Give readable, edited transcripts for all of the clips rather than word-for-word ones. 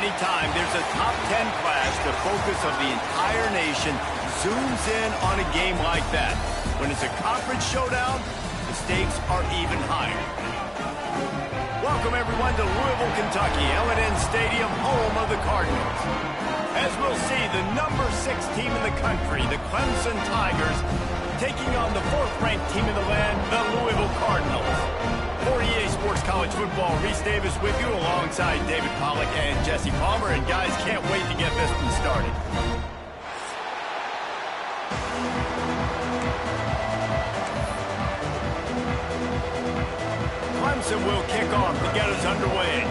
Anytime there's a top 10 clash, the focus of the entire nation zooms in on a game like that. When it's a conference showdown, the stakes are even higher. Welcome, everyone, to Louisville, Kentucky, L&N Stadium, home of the Cardinals. As we'll see, the number 6 team in the country, the Clemson Tigers, taking on the 4th-ranked team in the land, the Louisville Cardinals. For EA Sports College Football, Reese Davis with you alongside David Pollack and Jesse Palmer. And guys, can't wait to get this one started. Clemson will kick off to get us underway.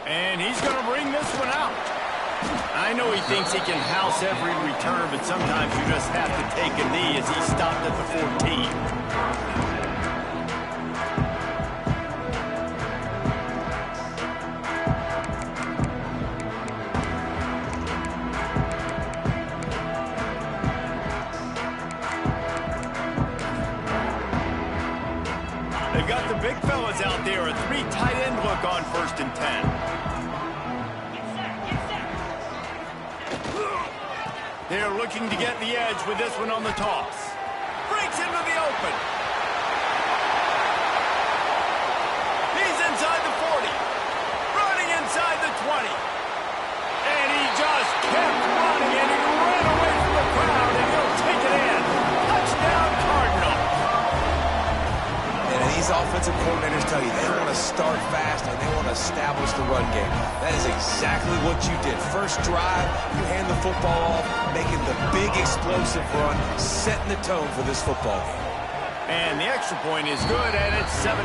And he's going to bring this one out. I know he thinks he can house every return, but sometimes you just have to take a knee as he stopped at the 14. They've got the big fellas out there, a 3 tight end look on 1st and 10. They're looking to get the edge with this one on the toss. Breaks into the open. He's inside the 40. Running inside the 20. And he just kept running, and he ran away from the crowd, and he'll take it in. Touchdown, Cardinals. And these offensive coordinators tell you they want to start fast and they want to establish the run game. That is exactly what you did. First drive, you hand the football off, making the big explosive run, setting the tone for this football game. And the extra point is good, and it's 7-0.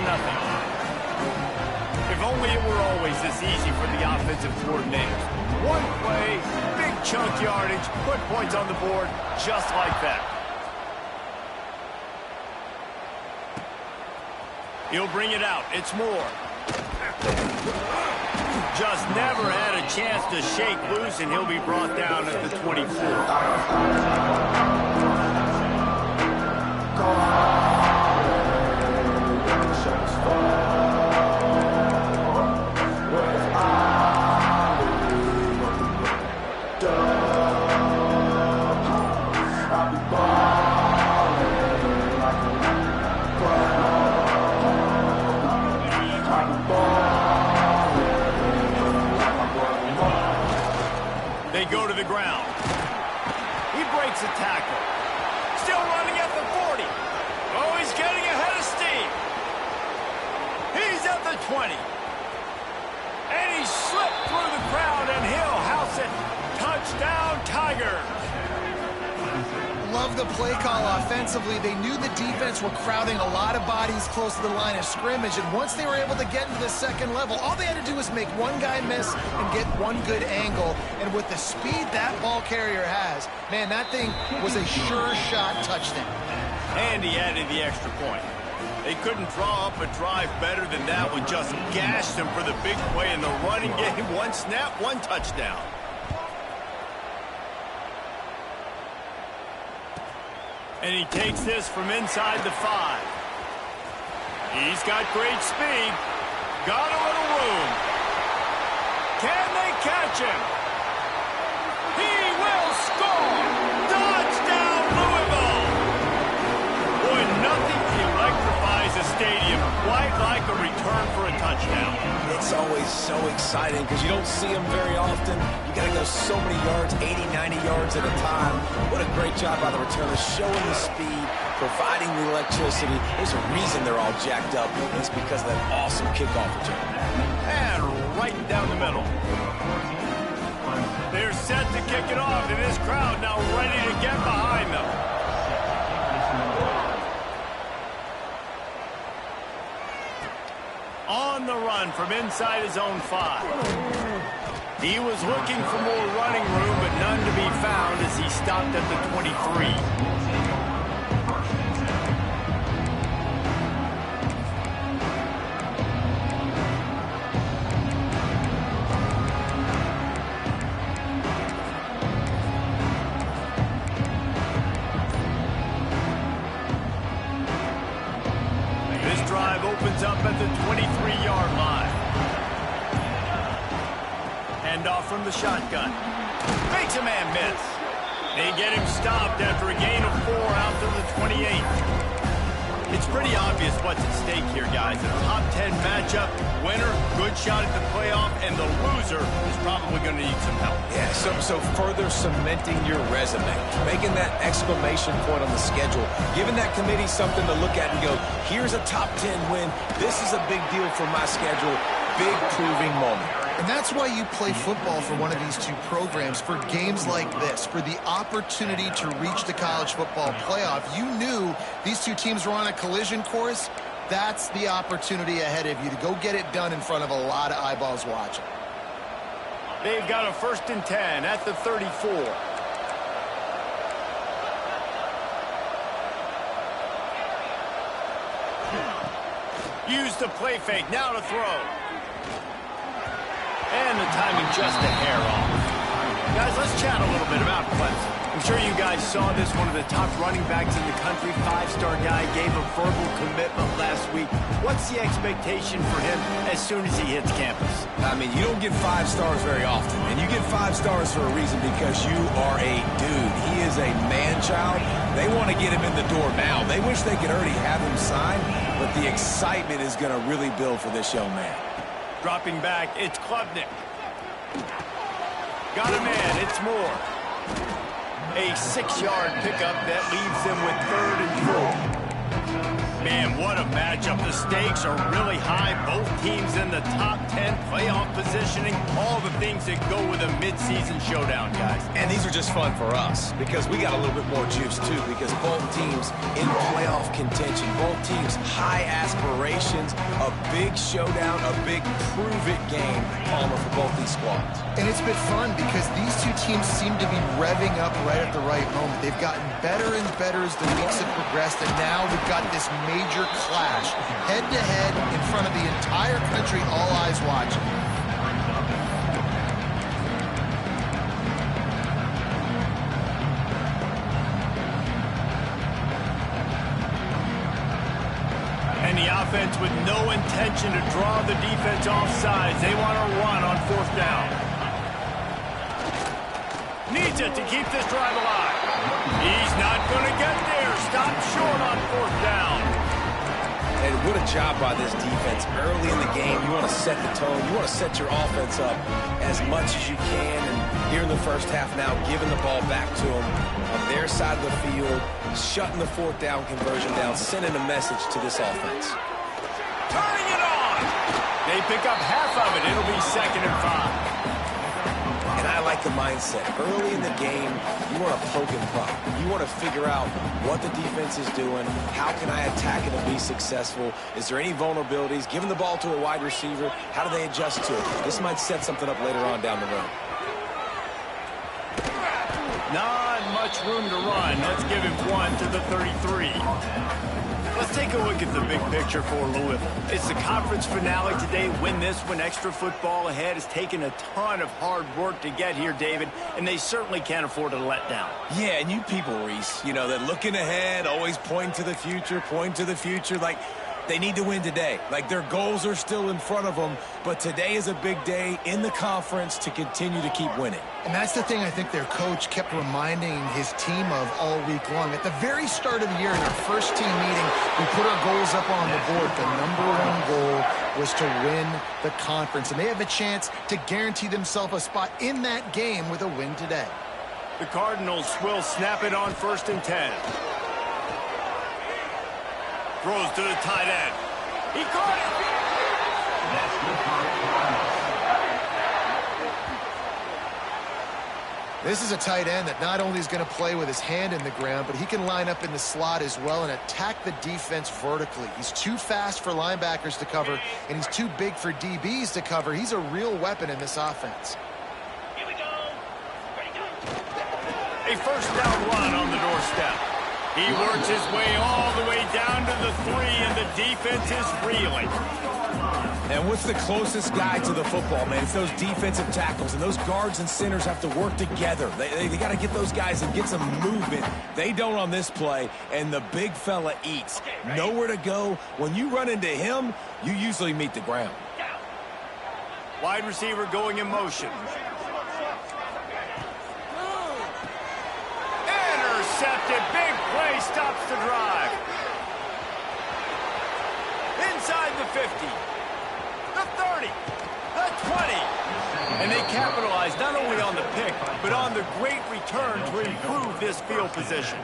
If only it were always this easy for the offensive coordinators. One play, big chunk yardage, put points on the board just like that. He'll bring it out. It's Moore. Just never had a chance to shake loose, and he'll be brought down at the 24. They go to the ground. He breaks a tackle. Still running at the 40. Oh, he's getting ahead of steam. He's at the 20. And he slipped through the crowd, and he'll house it. Touchdown, Tigers. Love the play call offensively. They knew the defense were crowding a lot of bodies close to the line of scrimmage, and once they were able to get into the second level, all they had to do was make one guy miss and get one good angle. And with the speed that ball carrier has, man, that thing was a sure shot touchdown. And he added the extra point. They couldn't draw up a drive better than that one. Just gashed him for the big play in the running game. One snap, one touchdown. And he takes this from inside the 5. He's got great speed. Got a little room. Can they catch him? He will score! Touchdown, Louisville! Boy, nothing electrifies a stadium quite like a return for a touchdown. It's always so exciting because you don't see them very often. You got to go so many yards, 80, 90 yards at a time. What a great job by the returners, showing the speed, providing the electricity. There's a reason they're all jacked up, and it's because of that awesome kickoff return. And right down the middle. They're set to kick it off, and this crowd now ready to get behind them. On the run from inside his own 5. He was looking for more running room, but none to be found as he stopped at the 23. Handoff from the shotgun. Makes a man miss. They get him stopped after a gain of 4 out to the 28. It's pretty obvious what's at stake here, guys. A top 10 matchup, winner, good shot at the playoff, and the loser is probably going to need some help. Yeah, so further cementing your resume, making that exclamation point on the schedule, giving that committee something to look at and go, here's a top 10 win. This is a big deal for my schedule. Big proving moment. And that's why you play football for one of these two programs, for games like this, for the opportunity to reach the college football playoff. You knew these two teams were on a collision course. That's the opportunity ahead of you to go get it done in front of a lot of eyeballs watching. They've got a 1st and 10 at the 34. Use the play fake, now to throw. And the timing just a hair off. Guys, let's chat a little bit about Clemson. I'm sure you guys saw this. One of the top running backs in the country, 5-star guy, gave a verbal commitment last week. What's the expectation for him as soon as he hits campus? I mean, you don't get 5 stars very often. And you get 5 stars for a reason, because you are a dude. He is a man-child. They want to get him in the door now. They wish they could already have him signed, but the excitement is going to really build for this young man. Dropping back, it's Klubnik. Got a man, it's Moore. A 6-yard pickup that leaves them with 3rd and 4. Man, what a matchup. The stakes are really high. Both teams in the top 10, playoff positioning, all the things that go with a midseason showdown, guys. And these are just fun for us, because we got a little bit more juice, too, because both teams in playoff contention, both teams high aspirations, a big showdown, a big prove-it game, Palmer, for both these squads. And it's been fun because these two teams seem to be revving up right at the right moment. They've gotten better and better as the weeks have progressed, and now we've got this major clash, head-to-head in front of the entire country, all eyes watching. And the offense with no intention to draw the defense off sides. They want to run on 4th down. Needs it to keep this drive alive. He's not going to get there. Stop short on 4th down. And what a job by this defense. Early in the game, you want to set the tone. You want to set your offense up as much as you can. And here in the first half now, giving the ball back to them on their side of the field, shutting the 4th down conversion down, sending a message to this offense. Turning it on. They pick up half of it. It'll be 2nd and 5. And I like the mindset. Early in the game, you want to poke and prod. You want to figure out what the defense is doing. How can I attack it and be successful? Is there any vulnerabilities? Giving the ball to a wide receiver, how do they adjust to it? This might set something up later on down the road. Not much room to run. Let's give him 1 to the 33. Let's take a look at the big picture for Louisville. It's the conference finale today. Win this one. Extra football ahead. Has taken a ton of hard work to get here, David, and they certainly can't afford to let down. Yeah, and you people, Reese, you know, that looking ahead, always pointing to the future, like they need to win today. Like their goals are still in front of them, but today is a big day in the conference to continue to keep winning. And that's the thing I think their coach kept reminding his team of all week long. At the very start of the year in our first team meeting, we put our goals up on the board. The #1 goal was to win the conference, and they have a chance to guarantee themselves a spot in that game with a win today. The Cardinals will snap it on 1st and 10. Throws to the tight end. He caught it. This is a tight end that not only is going to play with his hand in the ground, but he can line up in the slot as well and attack the defense vertically. He's too fast for linebackers to cover, and he's too big for DBs to cover. He's a real weapon in this offense. Here we go. A 1st down run on the doorstep. He works his way all the way down to the 3, and the defense is reeling. And what's the closest guy to the football, man? It's those defensive tackles, and those guards and centers have to work together. They got to get those guys and get some movement. They don't on this play, and the big fella eats. Nowhere to go. When you run into him, you usually meet the ground. Wide receiver going in motion. intercepted. Big play stops the drive. Inside the 50, the 30, the 20. And they capitalize not only on the pick, but on the great return to improve this field position.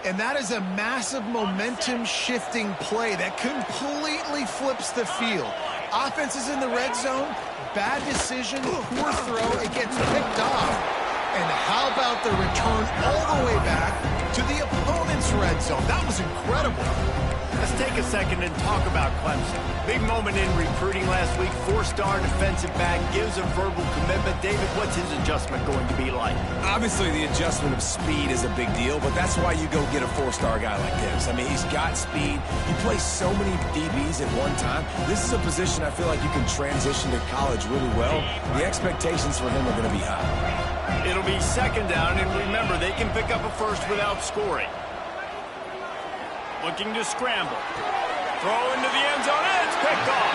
And that is a massive momentum-shifting play that completely flips the field. Offense is in the red zone, bad decision, poor throw, it gets picked off. And how about the return all the way back to the opponent's red zone? That was incredible. Let's take a second and talk about Clemson. Big moment in recruiting last week. 4-star defensive back gives a verbal commitment. David, what's his adjustment going to be like? Obviously, the adjustment of speed is a big deal, but that's why you go get a 4-star guy like this. I mean, he's got speed. He plays so many DBs at one time. This is a position I feel like you can transition to college really well. The expectations for him are going to be high. It'll be second down, and remember, they can pick up a first without scoring. Looking to scramble. Throw into the end zone, and it's picked off.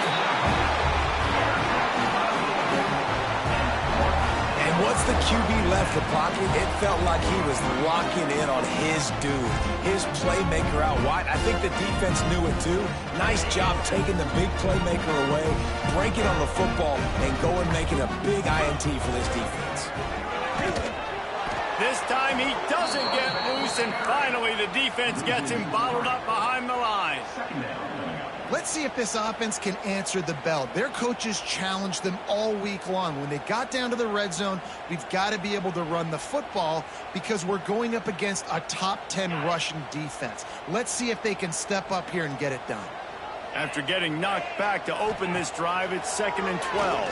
And once the QB left the pocket, it felt like he was locking in on his dude, his playmaker out wide. I think the defense knew it too. Nice job taking the big playmaker away, breaking on the football, and going making a big INT for this defense. This time he doesn't get loose, and finally the defense gets him bottled up behind the line. Let's see if this offense can answer the bell. Their coaches challenged them all week long. When they got down to the red zone, we've got to be able to run the football because we're going up against a top 10 rushing defense. Let's see if they can step up here and get it done. After getting knocked back to open this drive, it's 2nd and 12.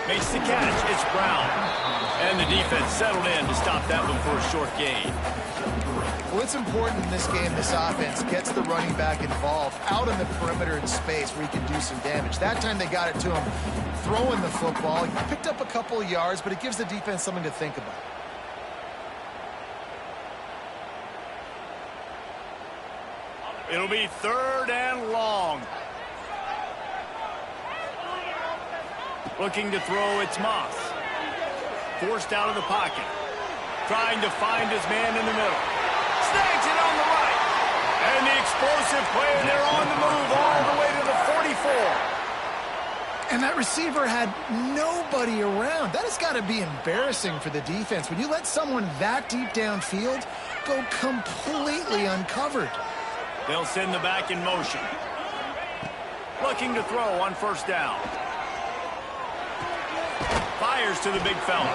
Makes the catch. It's Brown. And the defense settled in to stop that one for a short gain. Well, it's important in this game this offense gets the running back involved out on the perimeter in space where he can do some damage. That time they got it to him throwing the football. He picked up a couple of yards, but it gives the defense something to think about. It'll be 3rd and long. Looking to throw, it's Moss. Forced out of the pocket. Trying to find his man in the middle. Snags it on the right. And the explosive play, they're on the move all the way to the 44. And that receiver had nobody around. That has got to be embarrassing for the defense. When you let someone that deep downfield go completely uncovered. They'll send the back in motion. Looking to throw on 1st down. Fires to the big fella.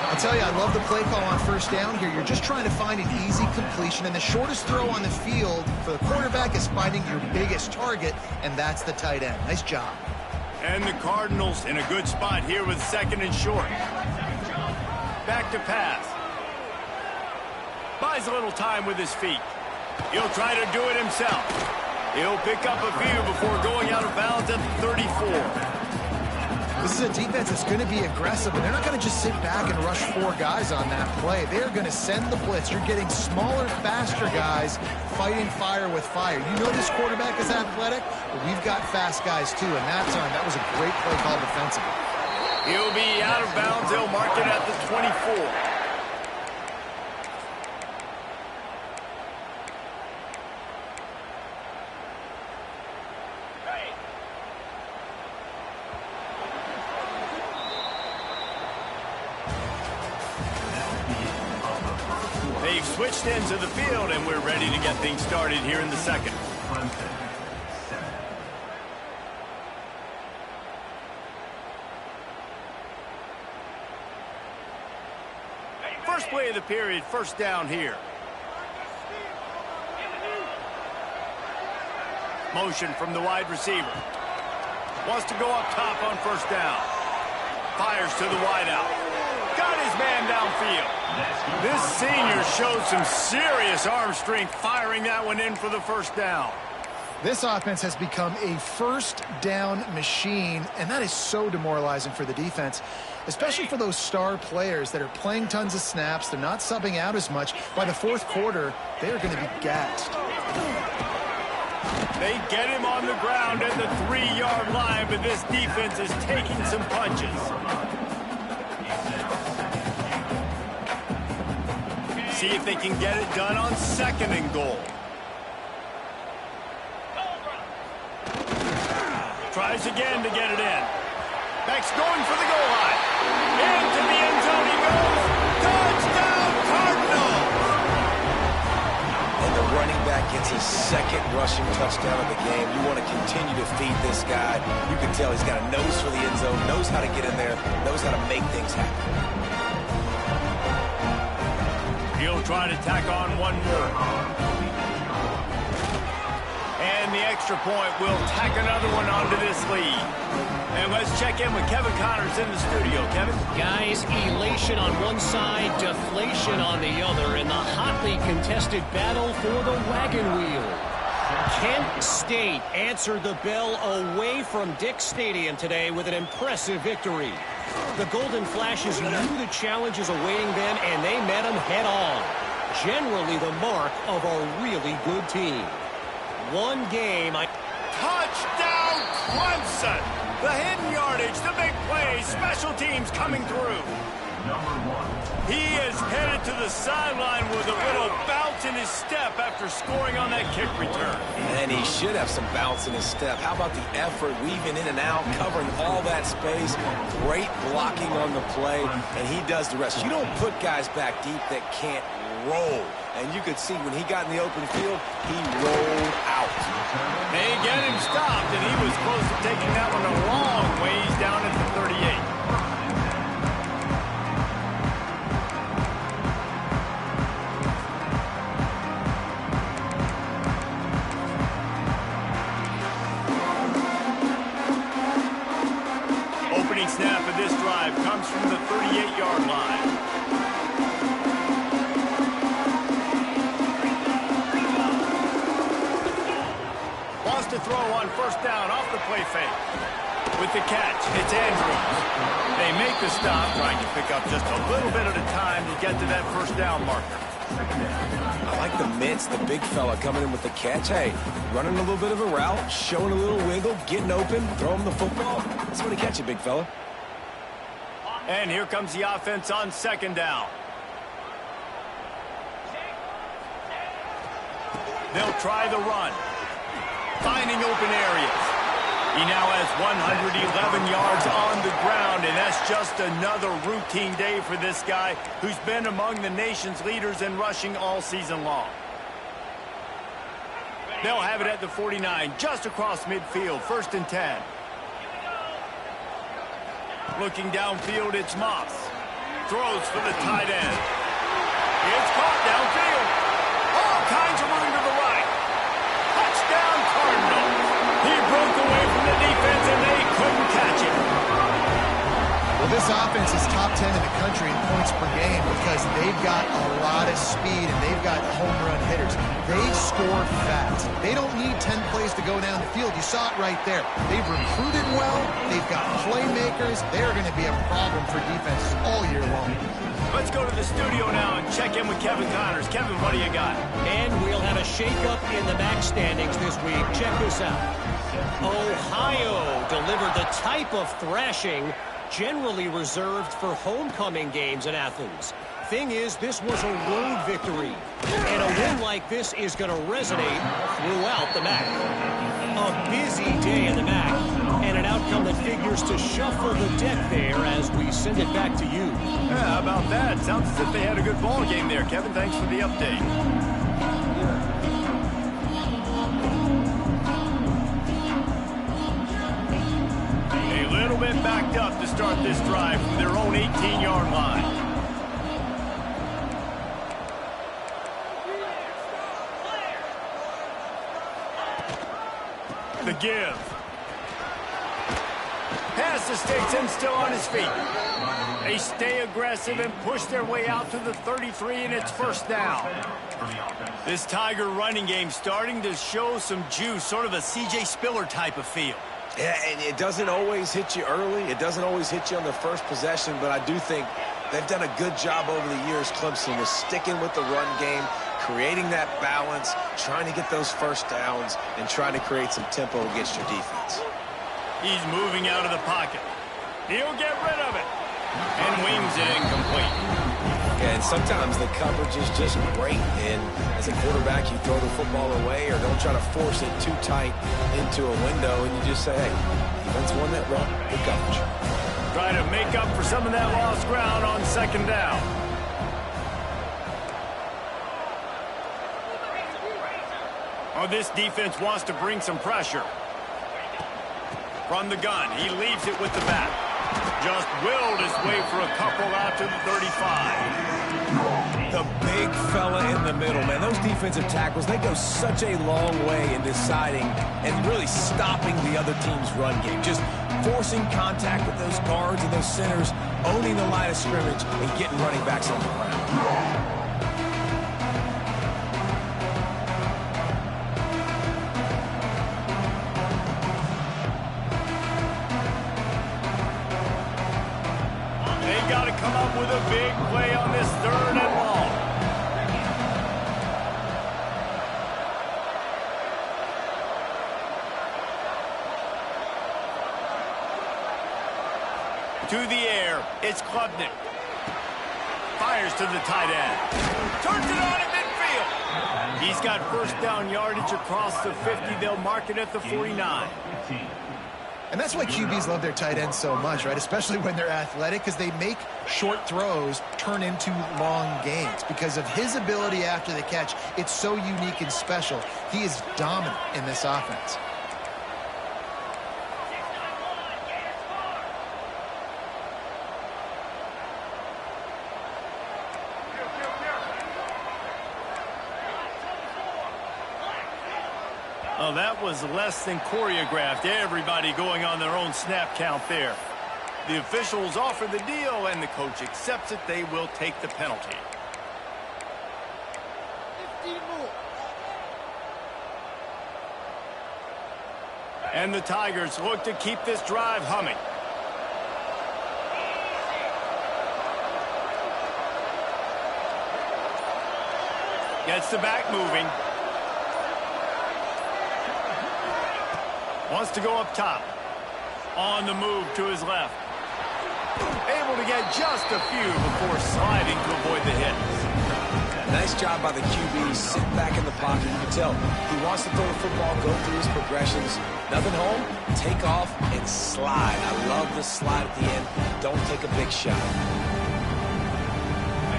I'll tell you, I love the play call on 1st down here. You're just trying to find an easy completion, and the shortest throw on the field for the quarterback is finding your biggest target, and that's the tight end. Nice job. And the Cardinals in a good spot here with 2nd and short. Back to pass. Buys a little time with his feet. He'll try to do it himself. He'll pick up a few before going out of bounds at the 34. This is a defense that's going to be aggressive, and they're not going to just sit back and rush 4 guys on that play. They're going to send the blitz. You're getting smaller, faster guys fighting fire with fire. You know this quarterback is athletic, but we've got fast guys too, and that time, that was a great play call defensively. He'll be out of bounds. They'll mark it at the 24. They've switched ends of the field, and we're ready to get things started here in the 2nd. First play of the period, 1st down here. Motion from the wide receiver. Wants to go up top on 1st down. Fires to the wideout. Got his man downfield. This senior showed some serious arm strength firing that one in for the 1st down. This offense has become a 1st down machine, and that is so demoralizing for the defense, especially for those star players that are playing tons of snaps. They're not subbing out as much. By the 4th quarter, they are going to be gassed. They get him on the ground at the 3-yard line, but this defense is taking some punches. See if they can get it done on 2nd and goal. Tries again to get it in. Beck's going for the goal line. Into the end zone he goes. Touchdown, Cardinals! And the running back gets his 2nd rushing touchdown of the game. You want to continue to feed this guy. You can tell he's got a nose for the end zone, knows how to get in there, knows how to make things happen. He'll try to tack on one more. And the extra point will tack another one onto this lead. And let's check in with Kevin Connors in the studio. Kevin? Guys, elation on one side, deflation on the other in the hotly contested battle for the wagon wheel. Kent State answered the bell away from Dick Stadium today with an impressive victory. The Golden Flashes knew the challenges awaiting them, and they met them head on. Generally the mark of a really good team. One game. Touchdown, Clemson! The hidden yardage, the big plays, special teams coming through. He is headed to the sideline with a little bounce in his step after scoring on that kick return. And he should have some bounce in his step. How about the effort, weaving in and out, covering all that space, great blocking on the play, and he does the rest. You don't put guys back deep that can't roll. And you could see when he got in the open field, he rolled out. They get him stopped, and he was close to taking that one a long ways down at the 38. Opening snap of this drive comes from the 38-yard line. To throw on 1st down off the play fake. With the catch, it's Andrews. They make the stop, trying to pick up just a little bit at a time to get to that 1st down marker. I like the mitts, the big fella coming in with the catch. Hey, running a little bit of a route, showing a little wiggle, getting open, throw him the football. That's what he catch it, big fella. And here comes the offense on 2nd down. They'll try the run. Finding open areas. He now has 111 yards on the ground, and that's just another routine day for this guy who's been among the nation's leaders in rushing all season long. They'll have it at the 49, just across midfield, 1st and 10. Looking downfield, it's Moss. Throws for the tight end. It's caught downfield. All kinds of room to the right. Touchdown, Cardinals. He broke away from the defense, and they couldn't catch it. Well, this offense is top 10 in the country in points per game because they've got a lot of speed and they've got home run hitters. They score fast. They don't need 10 plays to go down the field. You saw it right there. They've recruited well. They've got playmakers. They're going to be a problem for defenses all year long. Let's go to the studio now and check in with Kevin Connors. Kevin, what do you got? And we'll have a shakeup in the MAC standings this week. Check this out. Ohio delivered the type of thrashing generally reserved for homecoming games in Athens. Thing is, this was a road victory, and a win like this is going to resonate throughout the MAC. A busy day in the MAC, and an outcome that figures to shuffle the deck there as we send it back to you. Yeah, how about that? Sounds as if they had a good ball game there, Kevin. Thanks for the update. A little bit backed up to start this drive from their own 18-yard line. The give. Pass to Staten, still on his feet. They stay aggressive and push their way out to the 33, and it's 1st down. This Tiger running game starting to show some juice, sort of a C.J. Spiller type of feel. Yeah, and it doesn't always hit you early. It doesn't always hit you on the first possession, but I do think they've done a good job over the years, Clemson, with sticking with the run game, creating that balance, trying to get those 1st downs, and trying to create some tempo against your defense. He's moving out of the pocket. He'll get rid of it. And wings it incomplete. And sometimes the coverage is just great. And as a quarterback, you throw the football away or don't try to force it too tight into a window. And you just say, hey, defense won that run. Good coverage. Try to make up for some of that lost ground on second down. Oh, this defense wants to bring some pressure. From the gun, he leaves it with the back. Just willed his way for a couple out to the 35. The big fella in the middle, man. Those defensive tackles, they go such a long way in deciding and really stopping the other team's run game. Just forcing contact with those guards and those centers, owning the line of scrimmage, and getting running backs on the ground. Got to come up with a big play on this 3rd and long. To the air, it's Klubnik. Fires to the tight end. Turns it on at midfield. He's got first down yardage across the 50. They'll mark it at the 49. And that's why QBs love their tight ends so much, right? Especially when they're athletic, because they make short throws turn into long gains. Because of his ability after the catch, it's so unique and special. He is dominant in this offense. Oh, that was less than choreographed. Everybody going on their own snap count there. The officials offer the deal, and the coach accepts it. They will take the penalty. 15 more. And the Tigers look to keep this drive humming. Gets the back moving. Wants to go up top. On the move to his left. Able to get just a few before sliding to avoid the hit. Nice job by the QB. Sit back in the pocket. You can tell he wants to throw the football, go through his progressions. Nothing home, take off, and slide. I love the slide at the end. Don't take a big shot.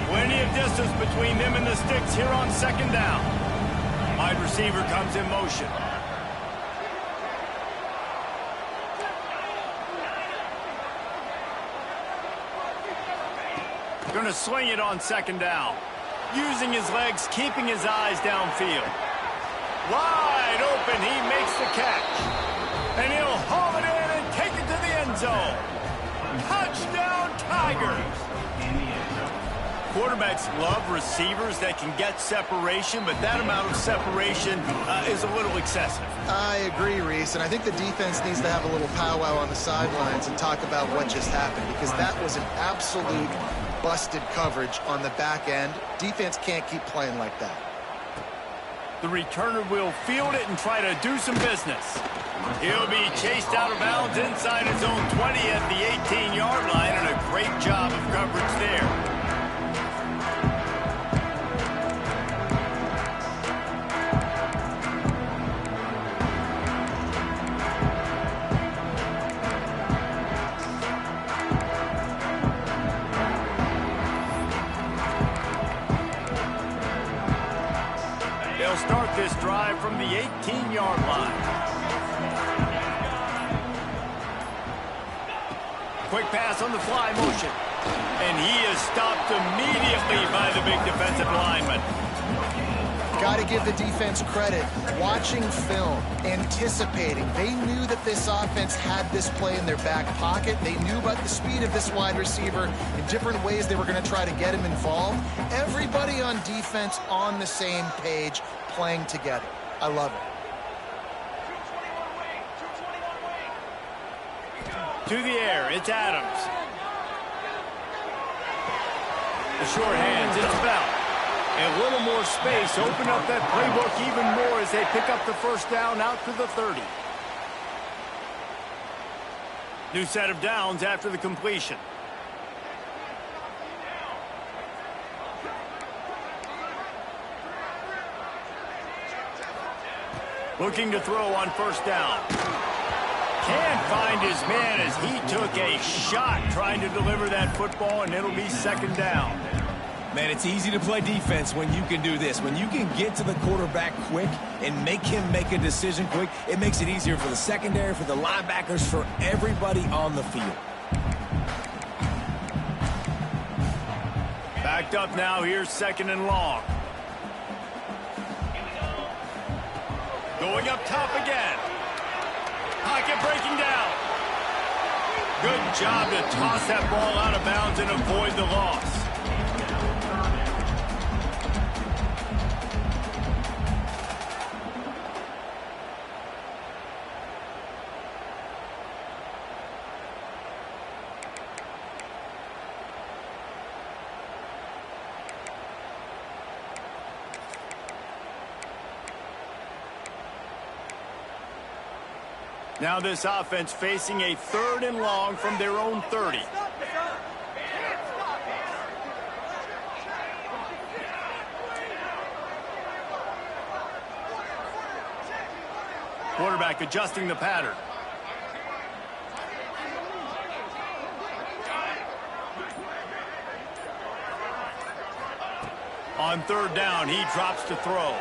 Plenty of distance between them and the sticks here on second down. Wide receiver comes in motion. Going to swing it on second down. Using his legs, keeping his eyes downfield. Wide open, he makes the catch. And he'll haul it in and take it to the end zone. Touchdown, Tigers! Quarterbacks love receivers that can get separation, but that amount of separation is a little excessive. I agree, Reese, and I think the defense needs to have a little powwow on the sidelines and talk about what just happened, because that was an absolute busted coverage on the back end. Defense can't keep playing like that. The returner will field it and try to do some business. He'll be chased out of bounds inside his own 20 at the 18-yard line, and a great job of coverage there. They'll start this drive from the 18-yard line. Quick pass on the fly motion. And he is stopped immediately by the big defensive lineman. Got to give the defense credit. Watching film, anticipating. They knew that this offense had this play in their back pocket. They knew about the speed of this wide receiver in different ways they were going to try to get him involved. Everybody on defense on the same page, playing together. I love it. To the air, it's Adams. The short hands, it's Bell. A little more space, open up that playbook even more as they pick up the first down out to the 30. New set of downs after the completion. Looking to throw on first down. Can't find his man as he took a shot trying to deliver that football, and it'll be second down. Man, it's easy to play defense when you can do this. When you can get to the quarterback quick and make him make a decision quick, it makes it easier for the secondary, for the linebackers, for everybody on the field. Backed up now, here's second and long. Going up top again. Pocket breaking down. Good job to toss that ball out of bounds and avoid the loss. Now this offense facing a third and long from their own 30. Quarterback adjusting the pattern. On third down, he drops to throw.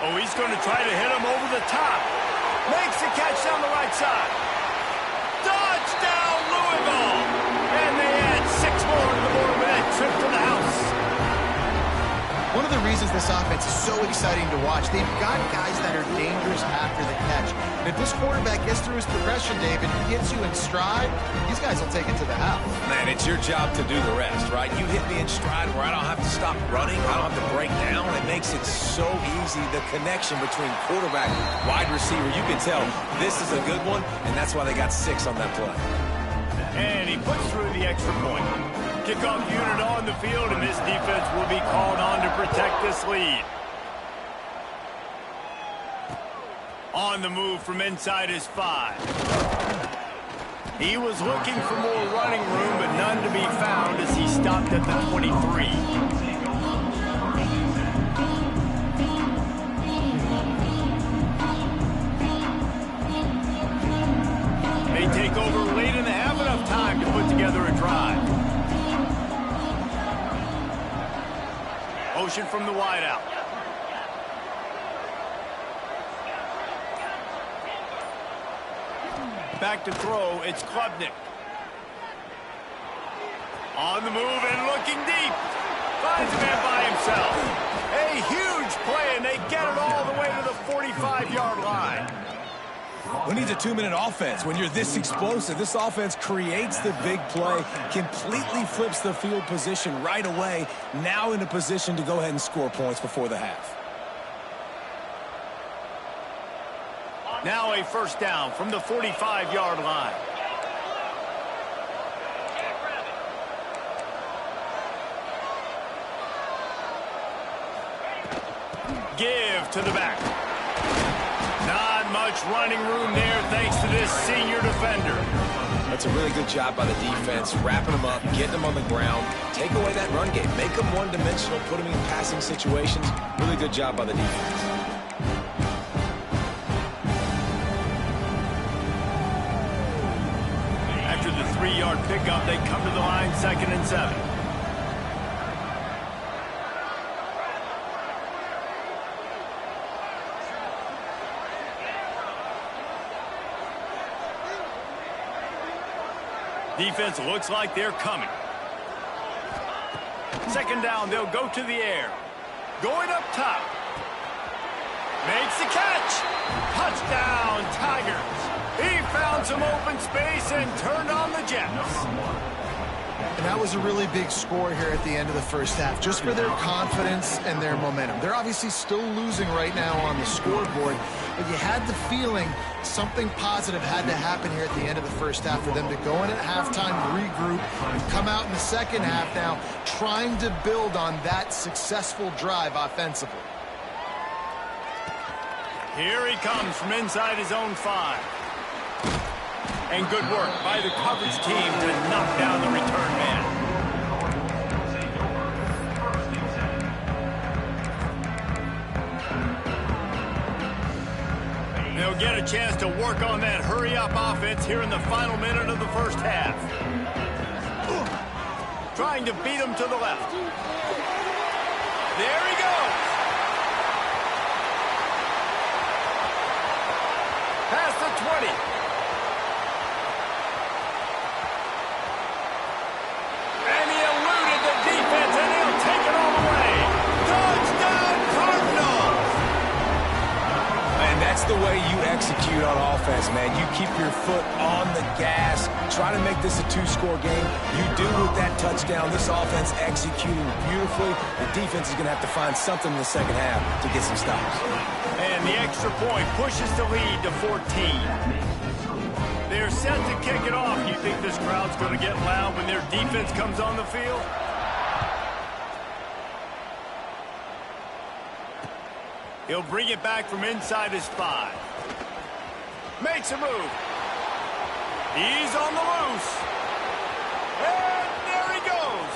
Oh, he's going to try to hit him over the top. Makes the catch down the right side. Touchdown, Louisville! And they add 6 more to the board with that trip to the house. One of the reasons this offense is so exciting to watch, they've got guys that are dangerous after the catch. And if this quarterback gets through his progression, David, he gets you in stride, these guys will take it to the house. Man, it's your job to do the rest, right? You hit me in stride where I don't have to stop running. I don't have to break down. It makes it so easy, the connection between quarterback, wide receiver. You can tell this is a good one, and that's why they got 6 on that play. And he puts through the extra point. Kickoff unit on the field, and this defense will be called on to protect this lead. On the move from inside his 5. He was looking for more running room, but none to be found as he stopped at the 23. They take over late in the half, enough time to put together a drive. Motion from the wideout. Back to throw, it's Klubnik. On the move and looking deep. Finds a man by himself. A huge play, and they get it all the way to the 45-yard line. Who needs a 2-minute offense? When you're this explosive, this offense creates the big play, completely flips the field position right away, now in a position to go ahead and score points before the half. Now a first down from the 45-yard line. Give to the back. Not much running room there thanks to this senior defender. That's a really good job by the defense, wrapping them up, getting them on the ground, take away that run game, make them one-dimensional, put them in passing situations. Really good job by the defense. After the 3-yard pickup, they come to the line, 2nd and 7. Defense looks like they're coming. 2nd down, they'll go to the air. Going up top. Makes the catch. Touchdown, Tigers. He found some open space and turned on the Jets. And that was a really big score here at the end of the first half, just for their confidence and their momentum. They're obviously still losing right now on the scoreboard, but you had the feeling something positive had to happen here at the end of the first half for them to go in at halftime, regroup, and come out in the second half now trying to build on that successful drive offensively. Here he comes from inside his own 5. And good work by the coverage team to knock down the return man. a chance to work on that hurry-up offense here in the final minute of the first half. Trying to beat him to the left. There he goes. Past the 20. And he eluded the defense, and he'll take it all the way. Touchdown, Cardinals! And that's the way you execute on offense, man. You keep your foot on the gas. Try to make this a two-score game. You do with that touchdown. This offense executing beautifully. The defense is going to have to find something in the second half to get some stops. And the extra point pushes the lead to 14. They're set to kick it off. You think this crowd's going to get loud when their defense comes on the field? He'll bring it back from inside his 5. Makes a move. He's on the loose. And there he goes.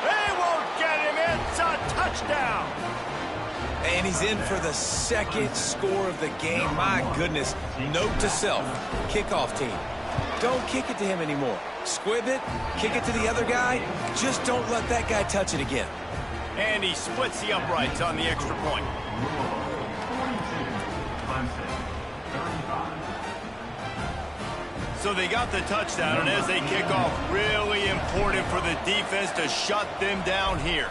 They won't get him. It's a touchdown. And he's in for the second score of the game. My goodness. Note to self. Kickoff team. Don't kick it to him anymore. Squib it. Kick it to the other guy. Just don't let that guy touch it again. And he splits the uprights on the extra point. So they got the touchdown, and as they kick off, really important for the defense to shut them down here.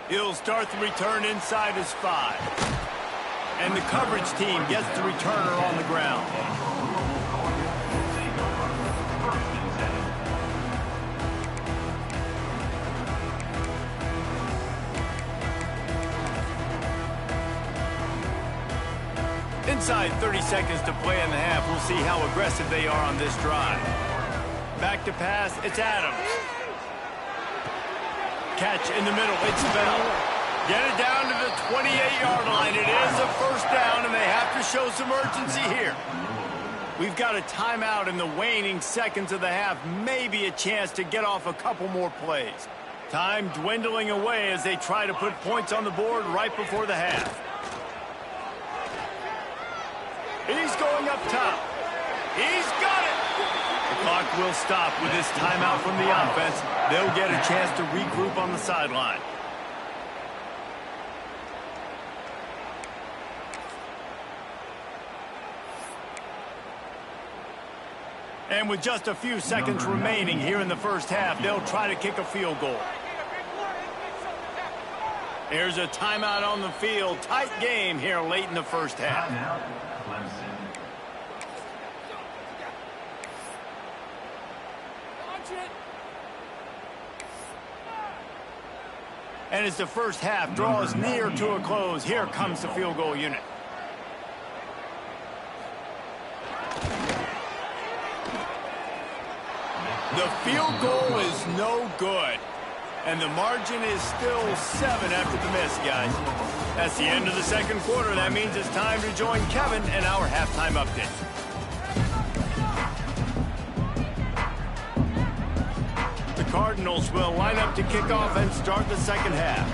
He'll start the return inside his 5. And the coverage team gets the returner on the ground. Inside 30 seconds to play in the half. We'll see how aggressive they are on this drive. Back to pass, it's Adams. Catch in the middle, it's Bell. Get it down to the 28-yard line. It is a first down, and they have to show some urgency here. We've got a timeout in the waning seconds of the half. Maybe a chance to get off a couple more plays. Time dwindling away as they try to put points on the board right before the half. He's going up top. He's got it. The clock will stop with this timeout from the offense. They'll get a chance to regroup on the sideline. And with just a few seconds remaining here in the first half, they'll try to kick a field goal. There's a timeout on the field. Tight game here late in the first half. And as the first half draws near to a close, here comes the field goal unit. The field goal is no good. And the margin is still 7 after the miss, guys. That's the end of the second quarter. That means it's time to join Kevin and our halftime update. The Cardinals will line up to kick off and start the second half.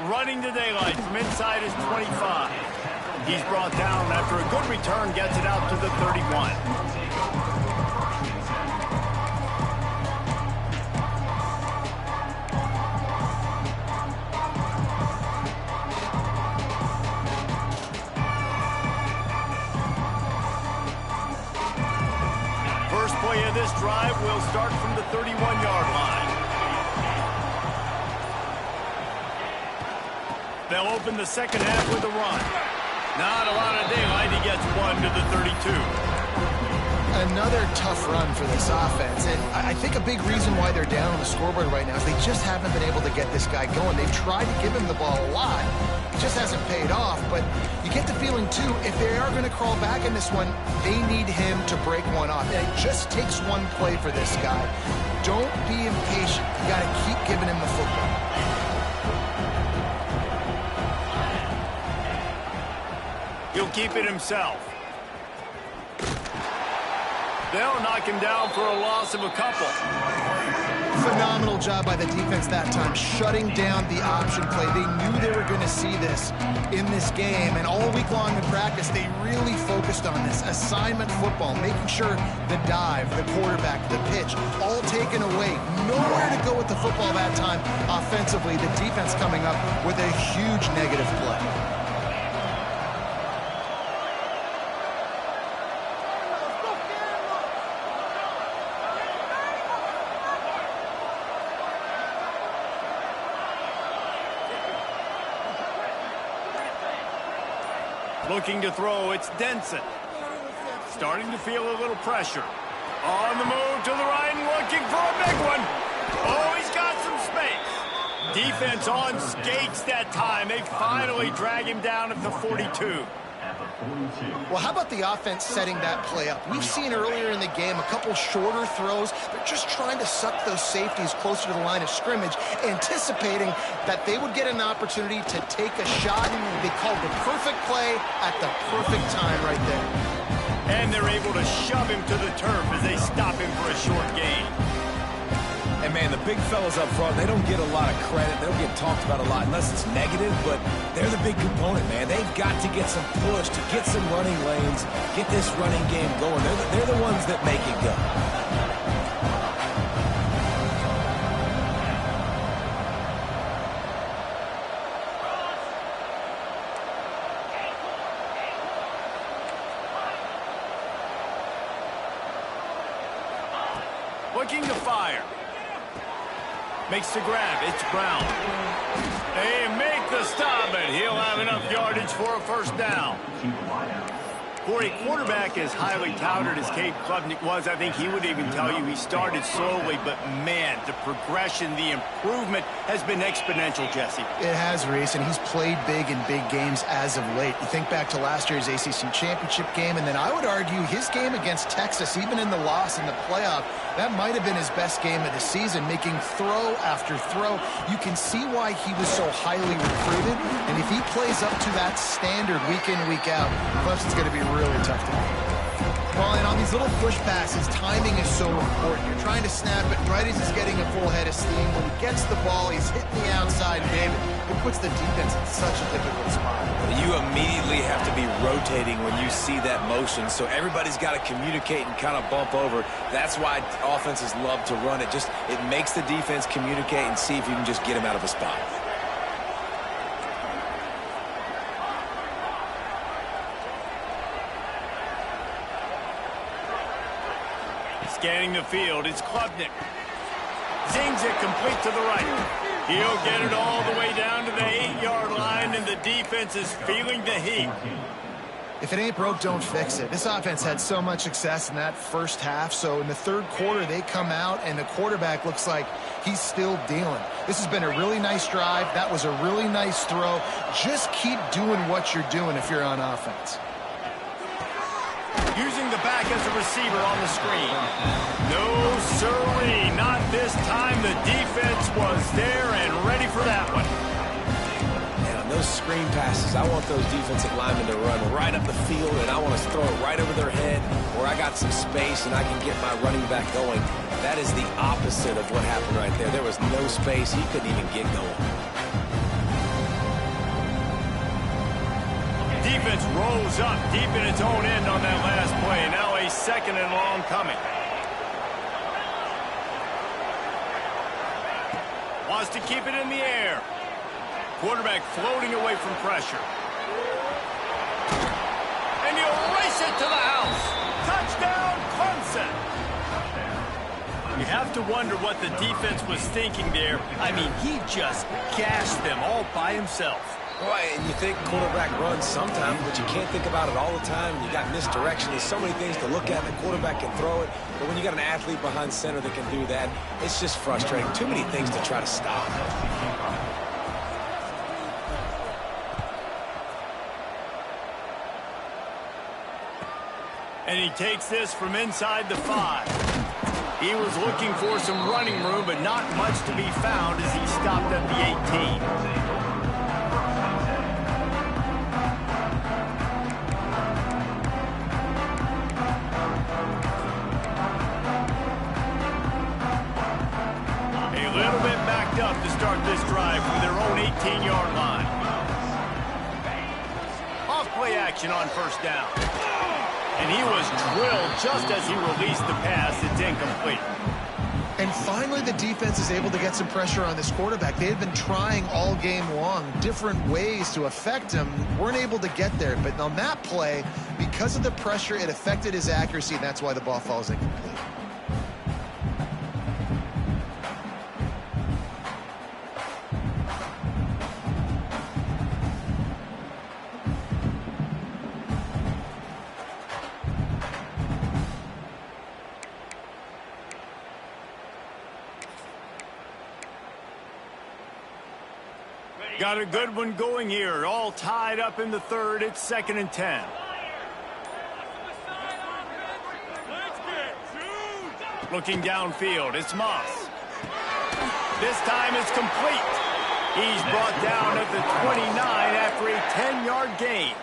Running to daylight from inside his 25. He's brought down after a good return, gets it out to the 31. First play of this drive will start from the 31-yard line. They'll open the second half with a run. Not a lot of daylight. He gets 1 to the 32. Another tough run for this offense. And I think a big reason why they're down on the scoreboard right now is they just haven't been able to get this guy going. They've tried to give him the ball a lot. It just hasn't paid off. But you get the feeling, too, if they are going to crawl back in this one, they need him to break one off. And it just takes one play for this guy. Don't be impatient. You got to keep giving him the football. He'll keep it himself. They'll knock him down for a loss of a couple. Phenomenal job by the defense that time, shutting down the option play. They knew they were going to see this in this game, and all week long in practice, they really focused on this. Assignment football, making sure the dive, the quarterback, the pitch, all taken away. Nowhere to go with the football that time offensively. The defense coming up with a huge negative play. Looking to throw, it's Denson. Starting to feel a little pressure. On the move to the right and looking for a big one. Oh, he's got some space. Defense on skates that time. They finally drag him down at the 42. Well, how about the offense setting that play up? We've seen earlier in the game a couple shorter throws. They're just trying to suck those safeties closer to the line of scrimmage, anticipating that they would get an opportunity to take a shot. They called the perfect play at the perfect time right there. And they're able to shove him to the turf as they stop him for a short gain. And, man, the big fellas up front, they don't get a lot of credit. They don't get talked about a lot unless it's negative, but they're the big component, man. They've got to get some push, to get some running lanes, get this running game going. They're the ones that make it go. Looking to fire. Makes the grab. It's Brown. They make the stop, and he'll have enough yardage for a first down. For a quarterback as highly touted as Cade Klubnik was, I think he would even tell you he started slowly, but man, the progression, the improvement has been exponential, Jesse. It has, Reese, and he's played big in big games as of late. You think back to last year's ACC championship game, and then I would argue his game against Texas, even in the loss in the playoff, that might have been his best game of the season, making throw after throw. You can see why he was so highly recruited, and if he plays up to that standard week in, week out, Clemson's going to be really tough to beat. Well, and on these little push passes, timing is so important. You're trying to snap it right as he's getting a full head of steam. When he gets the ball, he's hitting the outside, David. It puts the defense in such a difficult spot. You immediately have to be rotating when you see that motion, so everybody's got to communicate and kind of bump over. That's why offenses love to run it. It makes the defense communicate and see if you can just get him out of a spot. Scanning the field, it's Klubnik. Zings it complete to the right. He'll get it all the way down to the 8-yard line, and the defense is feeling the heat. If it ain't broke, don't fix it. This offense had so much success in that first half, so in the third quarter, they come out, and the quarterback looks like he's still dealing. This has been a really nice drive. That was a really nice throw. Just keep doing what you're doing if you're on offense. Using the back as a receiver on the screen. No, sirree, not this time. The defense was there and ready for that one. And on those screen passes, I want those defensive linemen to run right up the field, and I want to throw it right over their head where I got some space and I can get my running back going. That is the opposite of what happened right there. There was no space. He couldn't even get going. Defense rolls up deep in its own end on that last play. Now a second and long coming. Wants to keep it in the air. Quarterback floating away from pressure. And he'll race it to the house. Touchdown, Clemson. You have to wonder what the defense was thinking there. I mean, he just gashed them all by himself. Right, and you think quarterback runs sometimes, but you can't think about it all the time. You got misdirection. There's so many things to look at. The quarterback can throw it, but when you got an athlete behind center that can do that, it's just frustrating. Too many things to try to stop. And he takes this from inside the 5. He was looking for some running room, but not much to be found as he stopped at the 18. up to start this drive from their own 18-yard line. Off-play action on first down. And he was drilled just as he released the pass. It's incomplete. And finally, the defense is able to get some pressure on this quarterback. They had been trying all game long different ways to affect him. Weren't able to get there. But on that play, because of the pressure, it affected his accuracy, and that's why the ball falls incomplete. Got a good one going here. All tied up in the third. It's 2nd and 10. Looking downfield. It's Moss. This time it's complete. He's brought down at the 29 after a 10-yard gain.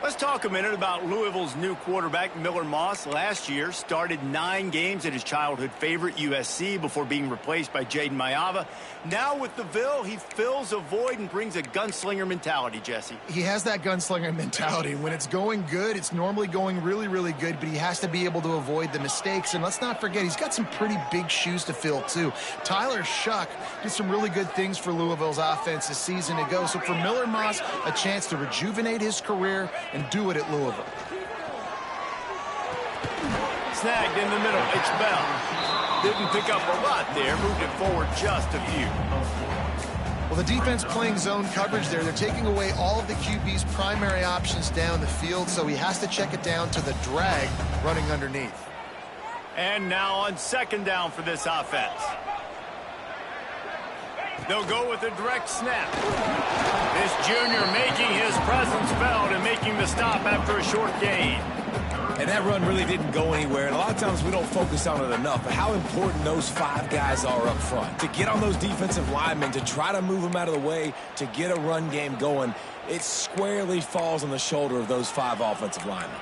Let's talk a minute about Louisville's new quarterback, Miller Moss. Last year, started 9 games at his childhood favorite, USC, before being replaced by Jaden Mayava. Now with the Ville, he fills a void and brings a gunslinger mentality, Jesse. He has that gunslinger mentality. When it's going good, it's normally going really, really good, but he has to be able to avoid the mistakes. And let's not forget, he's got some pretty big shoes to fill, too. Tyler Shuck did some really good things for Louisville's offense this season ago. So for Miller Moss, a chance to rejuvenate his career and do it at Louisville. Snagged in the middle. It's Bell. Didn't pick up a lot there. Moved it forward just a few. Well, the defense playing zone coverage there. They're taking away all of the QB's primary options down the field, so he has to check it down to the drag running underneath. And now on 2nd down for this offense. They'll go with a direct snap. This junior making his presence felt and making the stop after a short gain. And that run really didn't go anywhere. And a lot of times we don't focus on it enough. But how important those 5 guys are up front. To get on those defensive linemen, to try to move them out of the way, to get a run game going, it squarely falls on the shoulder of those 5 offensive linemen.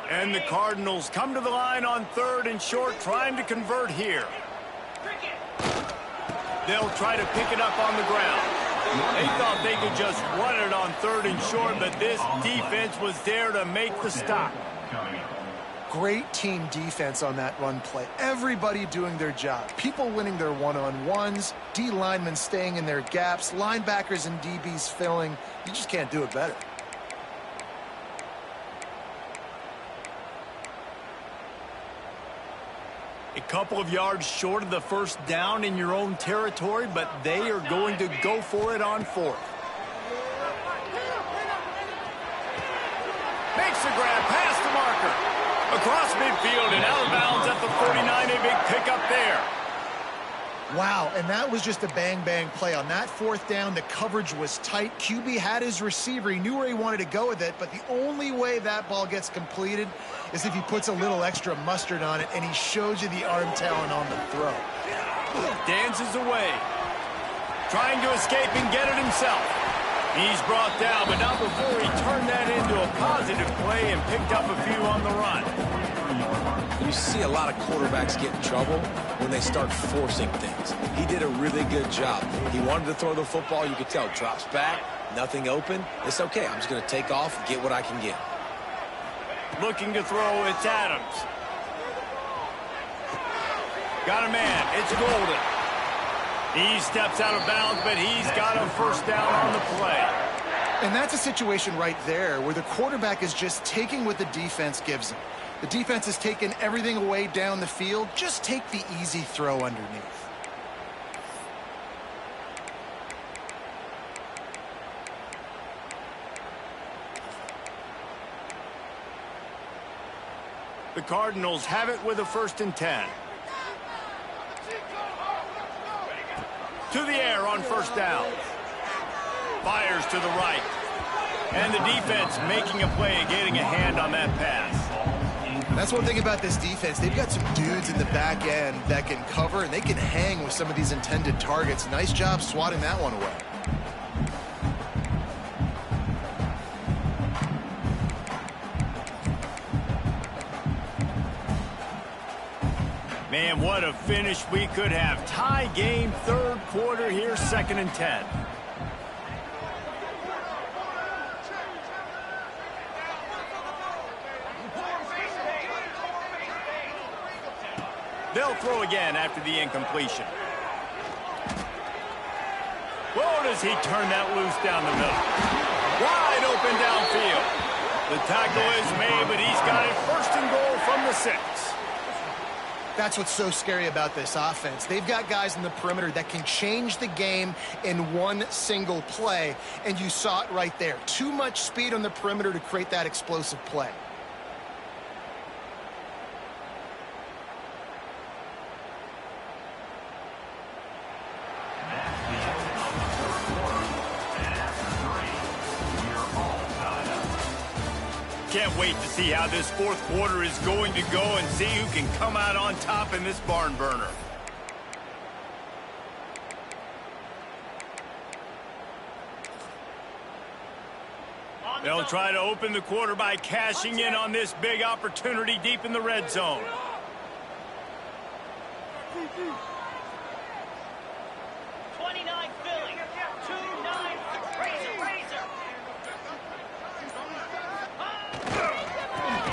And the Cardinals come to the line on 3rd and short, trying to convert here. They'll try to pick it up on the ground. They thought they could just run it on 3rd and short, but this defense was there to make the stop. Great team defense on that run play. Everybody doing their job. People winning their one-on-ones, D linemen staying in their gaps, linebackers and DBs filling. You just can't do it better. A couple of yards short of the first down in your own territory, but they are going to go for it on 4th. Makes the grab past the marker. Across midfield and out of bounds at the 49. A big pickup there. Wow, and that was just a bang-bang play. On that 4th down, the coverage was tight. QB had his receiver. He knew where he wanted to go with it, but the only way that ball gets completed is if he puts a little extra mustard on it, and he shows you the arm talent on the throw. Dances away. Trying to escape and get it himself. He's brought down, but not before he turned that into a positive play and picked up a few on the run. You see a lot of quarterbacks get in trouble when they start forcing things. He did a really good job. He wanted to throw the football. You could tell. Drops back, nothing open. It's okay. I'm just going to take off and get what I can get. Looking to throw, it's Adams. Got a man. It's Golden. He steps out of bounds, but he's got a first down on the play. And that's a situation right there where the quarterback is just taking what the defense gives him. The defense has taken everything away down the field. Just take the easy throw underneath. The Cardinals have it with a 1st and 10. To the air on first down. Fires to the right. And the defense making a play and getting a hand on that pass. That's one thing about this defense. They've got some dudes in the back end that can cover, and they can hang with some of these intended targets. Nice job swatting that one away. Man, what a finish we could have. Tie game, third quarter here, 2nd and 10. They'll throw again after the incompletion. Whoa, does he turn that loose down the middle? Wide open downfield. The tackle is made, but he's got it 1st and goal from the 6. That's what's so scary about this offense. They've got guys in the perimeter that can change the game in one single play, and you saw it right there. Too much speed on the perimeter to create that explosive play. Can't wait to see how this 4th quarter is going to go and see who can come out on top in this barn burner. They'll try to open the quarter by cashing in on this big opportunity deep in the red zone.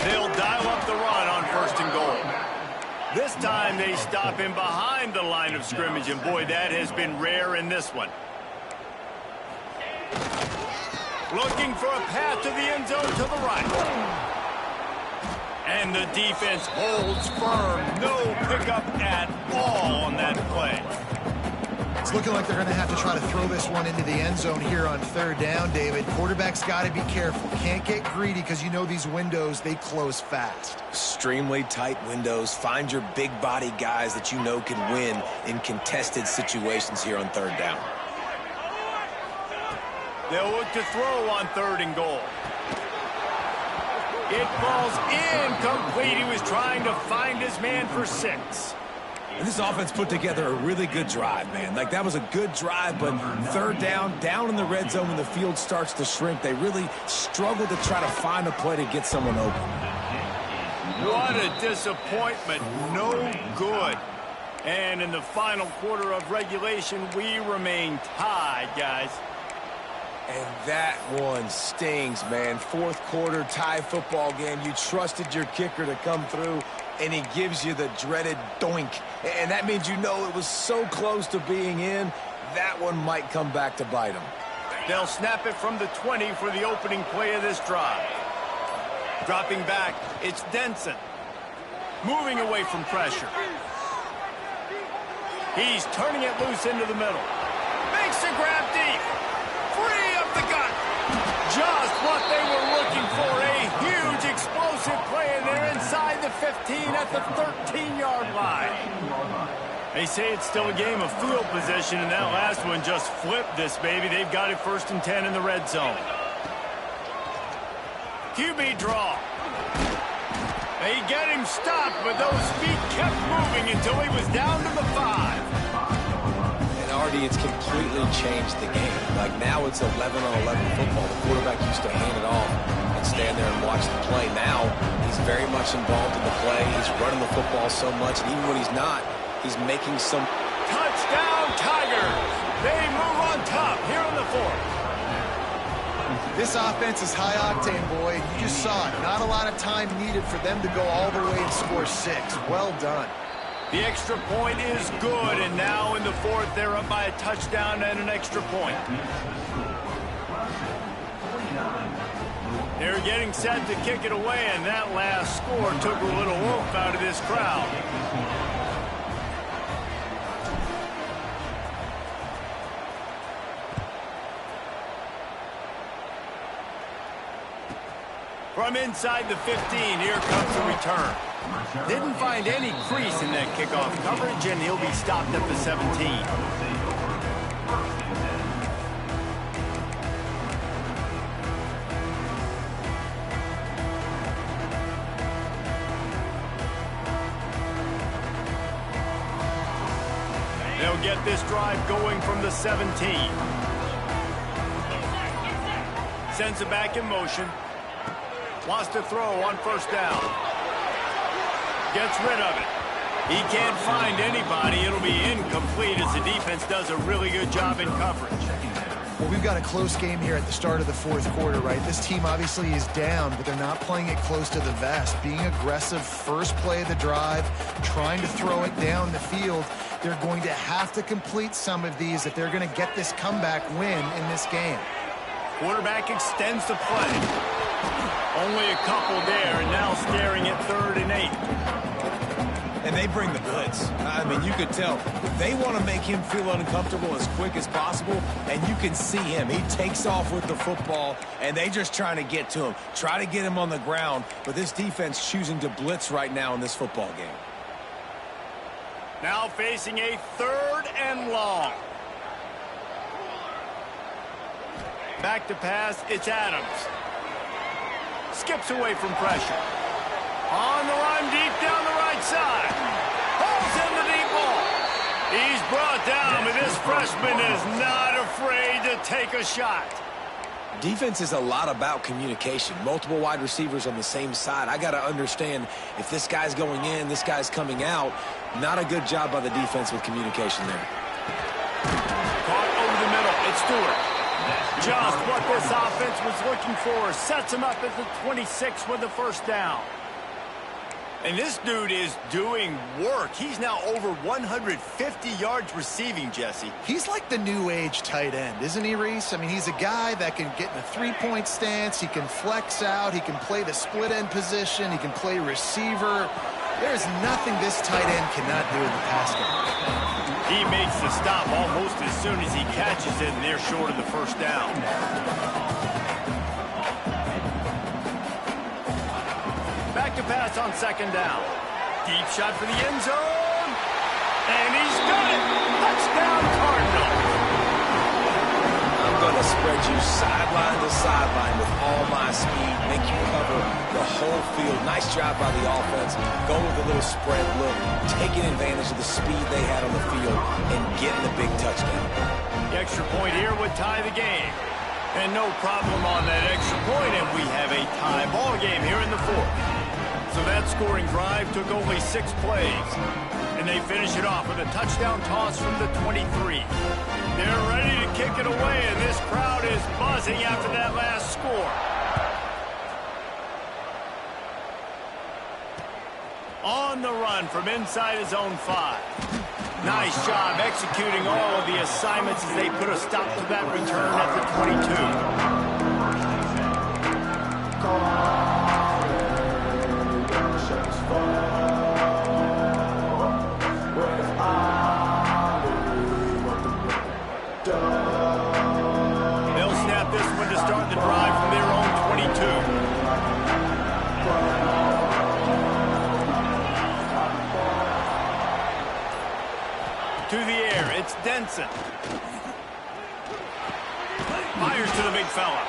They'll dial up the run on 1st and goal. This time they stop him behind the line of scrimmage, and boy, that has been rare in this one. Looking for a path to the end zone to the right. And the defense holds firm. No pickup at all on that play. It's looking like they're going to have to try to throw this one into the end zone here on 3rd down, David. Quarterback's got to be careful. Can't get greedy because you know these windows, they close fast. Extremely tight windows. Find your big body guys that you know can win in contested situations here on 3rd down. They'll look to throw on 3rd and goal. It falls incomplete. He was trying to find his man for 6. And this offense put together a really good drive, man. Like, that was a good drive, but 3rd down in the red zone when the field starts to shrink, they really struggle to try to find a play to get someone open. What a disappointment. No good. And in the final quarter of regulation, we remain tied, guys. And that one stings, man. 4th quarter tie football game. You trusted your kicker to come through, and he gives you the dreaded doink. And that means you know it was so close to being in, that one might come back to bite him. They'll snap it from the 20 for the opening play of this drive. Dropping back, it's Denson. Moving away from pressure. He's turning it loose into the middle. Makes a grab deep. Free up the gut. Just what they were looking for. A huge explosive play, and they're inside the 15 at the 13-yard line. They say it's still a game of field position, and that last one just flipped this baby. They've got it 1st and 10 in the red zone. QB draw. They get him stopped, but those feet kept moving until he was down to the 5. Artie, it's completely changed the game. Like, now it's 11-on-11 football. The quarterback used to hand it off and stand there and watch the play. Now he's very much involved in the play. He's running the football so much, and even when he's not, he's making some... Touchdown, Tigers! They move on top here in the 4th. This offense is high octane, boy. You just saw it. Not a lot of time needed for them to go all the way and score 6. Well done. The extra point is good, and now in the 4th, they're up by a touchdown and an extra point. They're getting set to kick it away, and that last score took a little oomph out of this crowd. From inside the 15, here comes the return. Didn't find any crease in that kickoff coverage, and he'll be stopped at the 17. They'll get this drive going from the 17. Sends it back in motion. Wants to throw on 1st down. Gets rid of it. He can't find anybody. It'll be incomplete as the defense does a really good job in coverage. Well, we've got a close game here at the start of the fourth quarter, right? This team obviously is down, but they're not playing it close to the vest. Being aggressive, first play of the drive, trying to throw it down the field. They're going to have to complete some of these if they're going to get this comeback win in this game. Quarterback extends the play. Only a couple there, and now staring at 3rd and 8. And they bring the goods. I mean, you could tell. They want to make him feel uncomfortable as quick as possible, and you can see him. He takes off with the football, and they just trying to get to him, try to get him on the ground, but this defense choosing to blitz right now in this football game. Now facing a 3rd and long. Back to pass, it's Adams. Skips away from pressure. On the run, deep down the right side. Pulls in the deep ball. He's brought down, but this freshman is not afraid to take a shot. Defense is a lot about communication. Multiple wide receivers on the same side. I got to understand if this guy's going in, this guy's coming out. Not a good job by the defense with communication there. Caught over the middle. It's Stewart. Just what this offense was looking for. Sets him up at the 26 with the first down. And this dude is doing work. He's now over 150 yards receiving, Jesse. He's like the new age tight end, isn't he, Reese? I mean, he's a guy that can get in a three-point stance. He can flex out. He can play the split end position. He can play receiver. There's nothing this tight end cannot do in the pass game. He makes the stop almost as soon as he catches it, and they're short of the first down. Back to pass on 2nd down. Deep shot for the end zone. And he's got it. Touchdown, Cardinals. I'm going to spread you sideline to sideline with all my speed, make you cover the whole field. Nice job by the offense. Going with a little spread look, taking advantage of the speed they had on the field, and getting the big touchdown. The extra point here would tie the game. And no problem on that extra point, and we have a tie ball game here in the 4th. So that scoring drive took only 6 plays. And they finish it off with a touchdown toss from the 23. They're ready to kick it away, and this crowd is buzzing after that last score. On the run from inside his own 5. Nice job executing all of the assignments as they put a stop to that return at the 22. They'll snap this one to start the drive from their own 22. To the air, it's Denson. Fires to the big fella.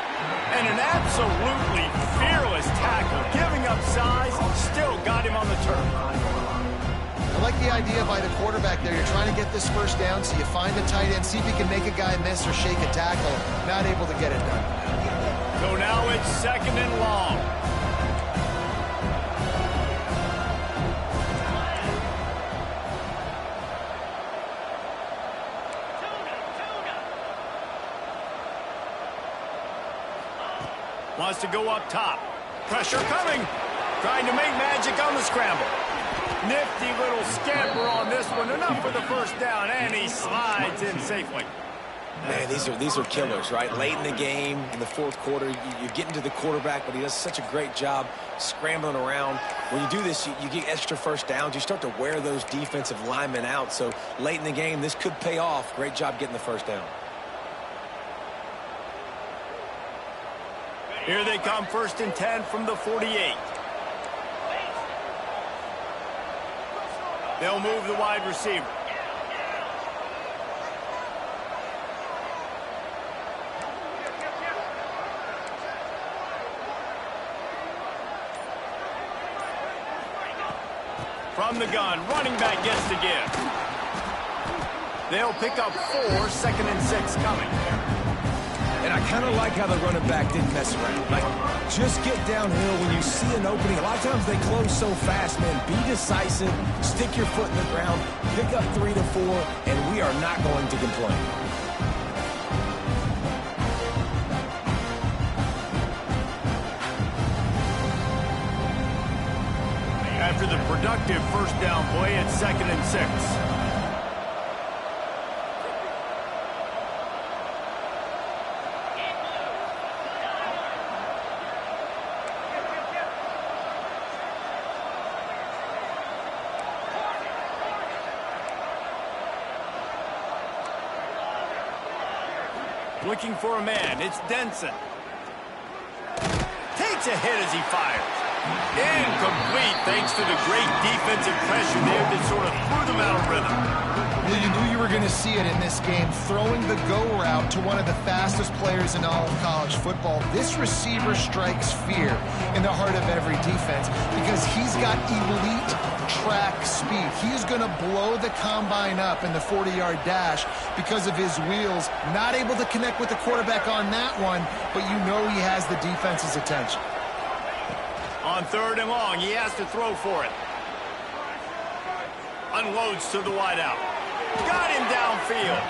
And an absolutely fearless tackle, giving up size, still got him on the turf. I like the idea by the quarterback there. You're trying to get this first down, so you find a tight end, see if you can make a guy miss or shake a tackle. Not able to get it done. So now it's 2nd and long. Wants to go up top. Pressure coming. Trying to make magic on the scramble. Nifty little scamper on this one. Enough for the first down, and he slides in safely. Man, these are killers, right? Late in the game, in the 4th quarter, you get into the quarterback, but he does such a great job scrambling around. When you do this, you get extra first downs. You start to wear those defensive linemen out. So late in the game, this could pay off. Great job getting the first down. Here they come, 1st and 10 from the 48. They'll move the wide receiver. From the gun, running back gets to give. They'll pick up 4, 2nd and 6 coming. And I kind of like how the running back didn't mess around. Like, just get downhill when you see an opening. A lot of times they close so fast, man. Be decisive, stick your foot in the ground, pick up 3 to 4, and we are not going to complain. After the productive first down play, it's 2nd and 6. Looking for a man, it's Denson. Takes a hit as he fires. Incomplete thanks to the great defensive pressure there that sort of threw them out of rhythm. Well, you knew you were going to see it in this game, throwing the go route to one of the fastest players in all of college football. This receiver strikes fear in the heart of every defense because he's got elite track speed. He's going to blow the combine up in the 40-yard dash because of his wheels. Not able to connect with the quarterback on that one, but you know he has the defense's attention. On 3rd and long, he has to throw for it. Unloads to the wideout. Got him downfield.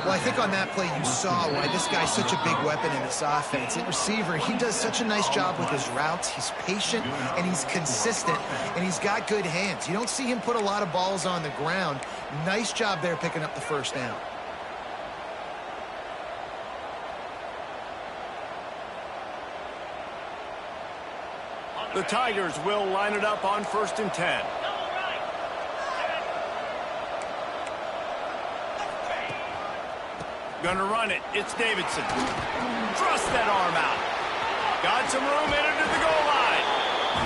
Well, I think on that play you saw why this guy's such a big weapon in this offense. At receiver, he does such a nice job with his routes. He's patient, and he's consistent, and he's got good hands. You don't see him put a lot of balls on the ground. Nice job there picking up the first down. The Tigers will line it up on 1st and 10. Gonna run it. It's Davidson. Thrust that arm out. Got some room in it to the goal line.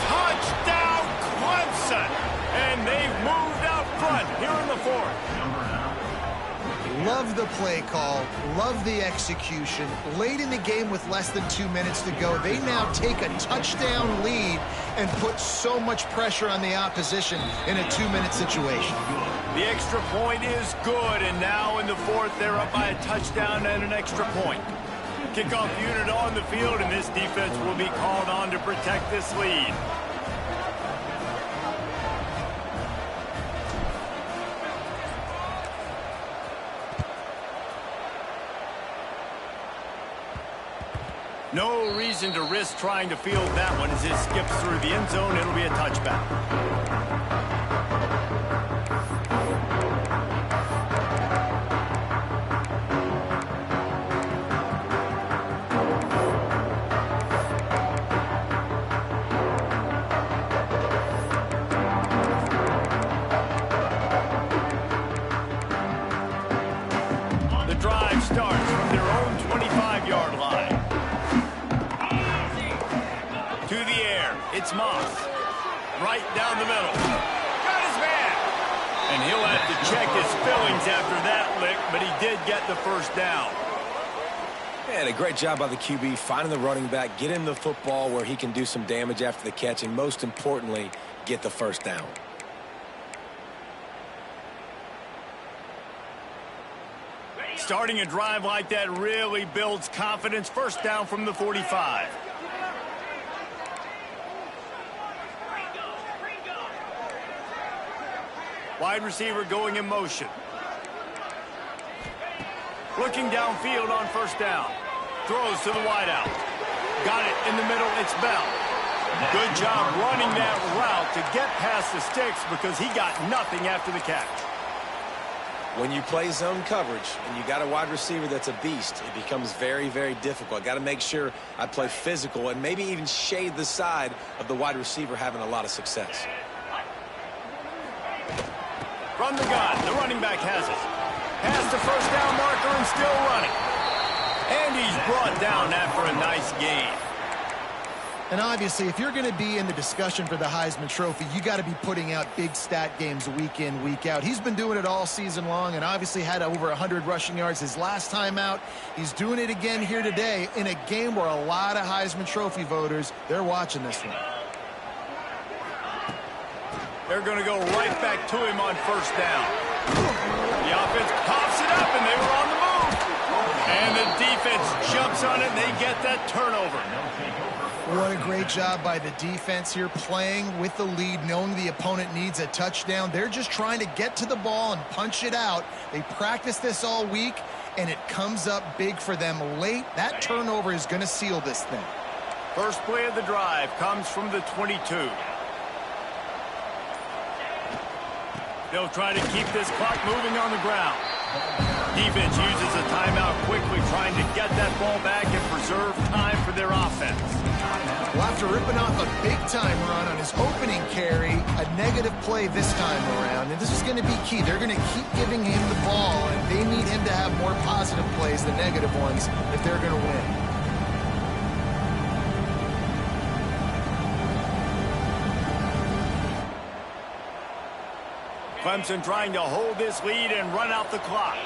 Touchdown, Clemson! And they've moved out front here in the 4th. Love the play call, love the execution. Late in the game with less than 2 minutes to go, they now take a touchdown lead and put so much pressure on the opposition in a 2-minute situation. The extra point is good, and now in the 4th, they're up by a touchdown and an extra point. Kickoff unit on the field, and this defense will be called on to protect this lead. No reason to risk trying to field that one as it skips through the end zone. It'll be a touchback. The drive starts from their own 25-yard line. It's Moss. Right down the middle. Got his man. And he'll have to check his fillings after that lick, but he did get the first down. And a great job by the QB finding the running back, get him the football where he can do some damage after the catch, and most importantly, get the first down. Starting a drive like that really builds confidence. First down from the 45. Wide receiver going in motion. Looking downfield on first down. Throws to the wideout. Got it in the middle. It's Bell. Good job running that route to get past the sticks because he got nothing after the catch. When you play zone coverage and you got a wide receiver that's a beast, it becomes very, very difficult. I got to make sure I play physical and maybe even shade the side of the wide receiver having a lot of success. From the gun, the running back has it. Past the first down marker and still running. And he's brought down after a nice gain. And obviously, if you're going to be in the discussion for the Heisman Trophy, you got to be putting out big stat games week in, week out. He's been doing it all season long and obviously had over 100 rushing yards his last time out. He's doing it again here today in a game where a lot of Heisman Trophy voters, they're watching this one. They're going to go right back to him on first down. The offense pops it up, and they were on the move. And the defense jumps on it, and they get that turnover. What a great job by the defense here, playing with the lead, knowing the opponent needs a touchdown. They're just trying to get to the ball and punch it out. They practice this all week, and it comes up big for them late. That turnover is going to seal this thing. First play of the drive comes from the 22. They'll try to keep this clock moving on the ground. Defense uses a timeout quickly, trying to get that ball back and preserve time for their offense. Well, after ripping off a big-time run on his opening carry, a negative play this time around, and this is going to be key. They're going to keep giving him the ball, and they need him to have more positive plays than negative ones if they're going to win. Clemson trying to hold this lead and run out the clock.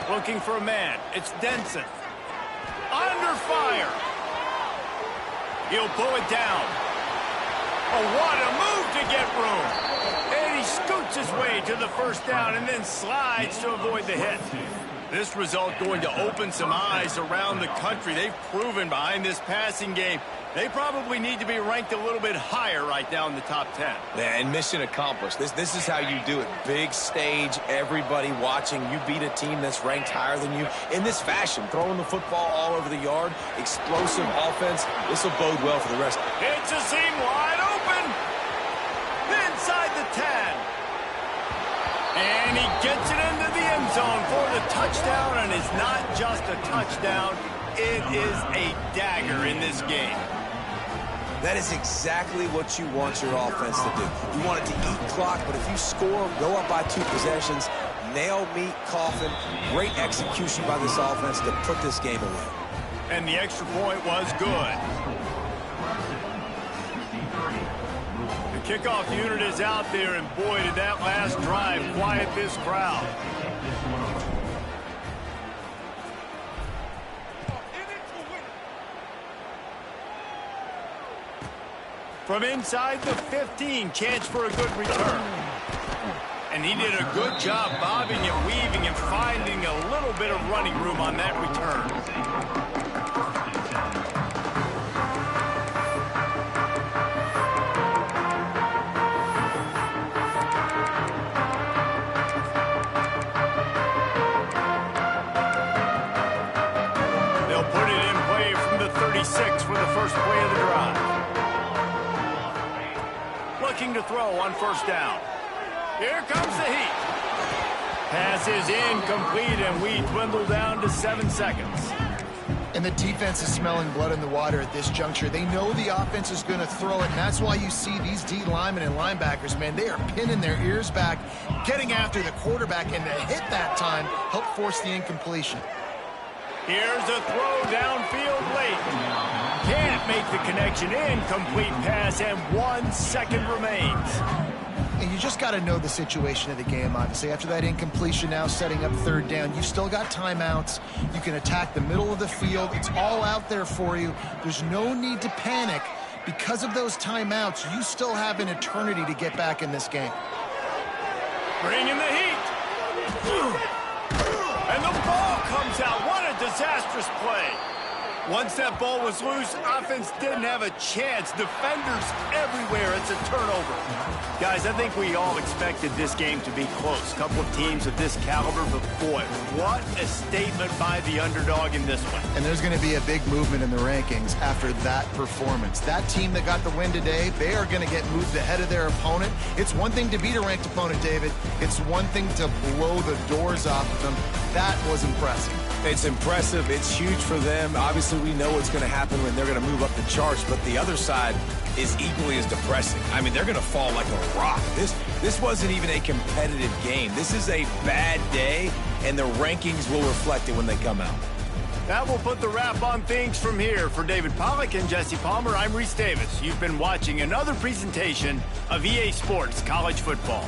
Looking for a man. It's Denson. Under fire. He'll pull it down. Oh, what a move to get room. And he scoots his way to the first down and then slides to avoid the hit. This result going to open some eyes around the country. They've proven behind this passing game they probably need to be ranked a little bit higher right now in the top 10. Yeah, and mission accomplished. This is how you do it. Big stage, everybody watching. You beat a team that's ranked higher than you in this fashion. Throwing the football all over the yard, explosive offense. This will bode well for the rest. It's a seam wide open. Inside the 10. And he gets it into the end zone for the touchdown, and it's not just a touchdown. It is a dagger in this game. That is exactly what you want your offense to do. You want it to eat clock, but if you score, go up by 2 possessions, nail, meet, coffin. Great execution by this offense to put this game away. And the extra point was good. The kickoff unit is out there, and boy, did that last drive quiet this crowd. From inside the 15, chance for a good return. And he did a good job bobbing and weaving and finding a little bit of running room on that return. They'll put it in play from the 36 for the first play of the drive. Looking to throw on first down. Here comes the heat. Pass is incomplete, and we dwindle down to 7 seconds. And the defense is smelling blood in the water at this juncture. They know the offense is going to throw it, and that's why you see these D linemen and linebackers, man, they are pinning their ears back, getting after the quarterback, and the hit that time helped force the incompletion. Here's a throw downfield late. Can't make the connection. Incomplete pass, and 1 second remains. And you just got to know the situation of the game, obviously. After that incompletion now setting up third down, you've still got timeouts. You can attack the middle of the field. It's all out there for you. There's no need to panic. Because of those timeouts, you still have an eternity to get back in this game. Bringing the heat. And the ball comes out. What a disastrous play. Once that ball was loose, offense didn't have a chance. Defenders everywhere. It's a turnover. Guys, I think we all expected this game to be close. A couple of teams of this caliber, but boy, what a statement by the underdog in this one. And there's going to be a big movement in the rankings after that performance. That team that got the win today, they are going to get moved ahead of their opponent. It's one thing to beat a ranked opponent, David. It's one thing to blow the doors off of them. That was impressive. It's impressive. It's huge for them. Obviously, we know what's going to happen when they're going to move up the charts, but the other side is equally as depressing. I mean, they're going to fall like a rock. This wasn't even a competitive game. This is a bad day, and the rankings will reflect it when they come out. That will put the wrap on things from here. For David Pollack and Jesse Palmer, I'm Reese Davis. You've been watching another presentation of EA Sports College Football.